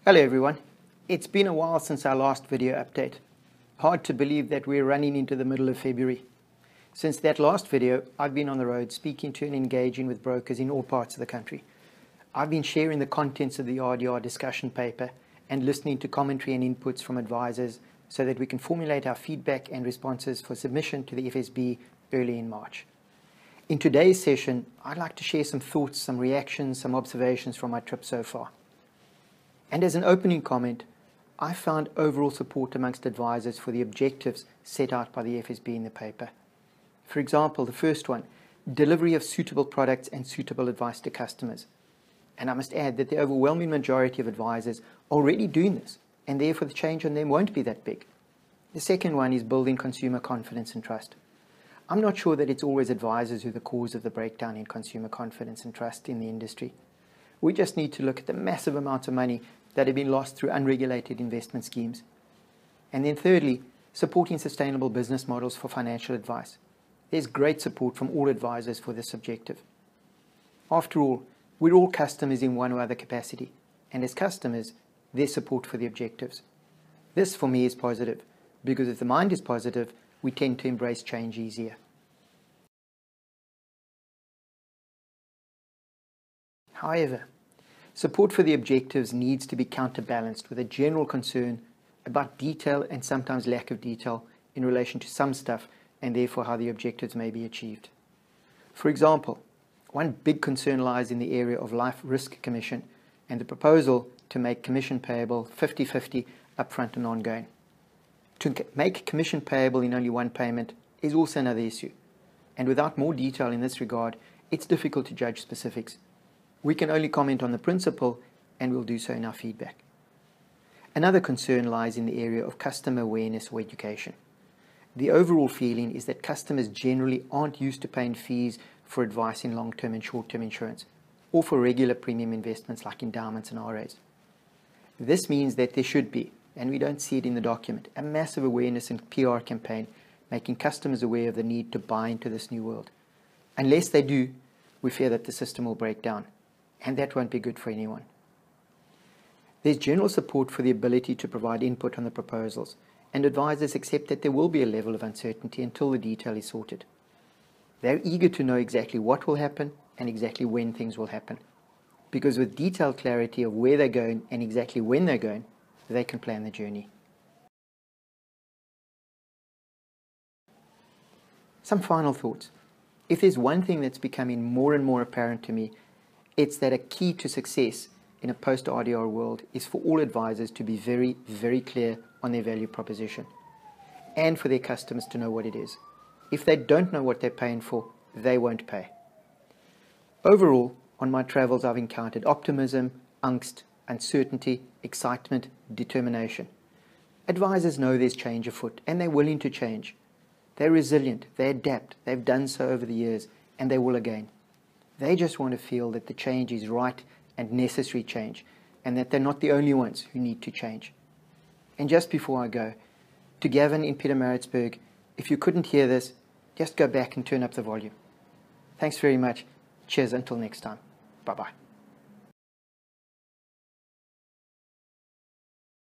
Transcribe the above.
Hello everyone. It's been a while since our last video update. Hard to believe that we're running into the middle of February. Since that last video, I've been on the road speaking to and engaging with brokers in all parts of the country. I've been sharing the contents of the RDR discussion paper and listening to commentary and inputs from advisors so that we can formulate our feedback and responses for submission to the FSB early in March. In today's session, I'd like to share some thoughts, some reactions, some observations from my trip so far. And as an opening comment, I found overall support amongst advisors for the objectives set out by the FSB in the paper. For example, the first one, delivery of suitable products and suitable advice to customers. And I must add that the overwhelming majority of advisors are already doing this, and therefore the change on them won't be that big. The second one is building consumer confidence and trust. I'm not sure that it's always advisors who are the cause of the breakdown in consumer confidence and trust in the industry. We just need to look at the massive amounts of money that have been lost through unregulated investment schemes. And then thirdly, supporting sustainable business models for financial advice. There's great support from all advisors for this objective. After all, we're all customers in one or other capacity, and as customers, there's support for the objectives. This for me is positive, because if the mind is positive, we tend to embrace change easier. However, support for the objectives needs to be counterbalanced with a general concern about detail and sometimes lack of detail in relation to some stuff and therefore how the objectives may be achieved. For example, one big concern lies in the area of life risk commission and the proposal to make commission payable 50-50 upfront and ongoing. To make commission payable in only one payment is also another issue, and without more detail in this regard, it's difficult to judge specifics. We can only comment on the principle, and we'll do so in our feedback. Another concern lies in the area of customer awareness or education. The overall feeling is that customers generally aren't used to paying fees for advice in long-term and short-term insurance, or for regular premium investments like endowments and RAs. This means that there should be, and we don't see it in the document, a massive awareness and PR campaign making customers aware of the need to buy into this new world. Unless they do, we fear that the system will break down. And that won't be good for anyone. There's general support for the ability to provide input on the proposals, and advisors accept that there will be a level of uncertainty until the detail is sorted. They're eager to know exactly what will happen and exactly when things will happen, because with detailed clarity of where they're going and exactly when they're going, they can plan the journey. Some final thoughts. If there's one thing that's becoming more and more apparent to me, it's that a key to success in a post-RDR world is for all advisors to be very, very clear on their value proposition and for their customers to know what it is. If they don't know what they're paying for, they won't pay. Overall, on my travels, I've encountered optimism, angst, uncertainty, excitement, determination. Advisors know there's change afoot and they're willing to change. They're resilient, they adapt, they've done so over the years, and they will again. They just want to feel that the change is right and necessary change, and that they're not the only ones who need to change. And just before I go, to Gavin in Pietermaritzburg, if you couldn't hear this, just go back and turn up the volume. Thanks very much. Cheers until next time. Bye-bye.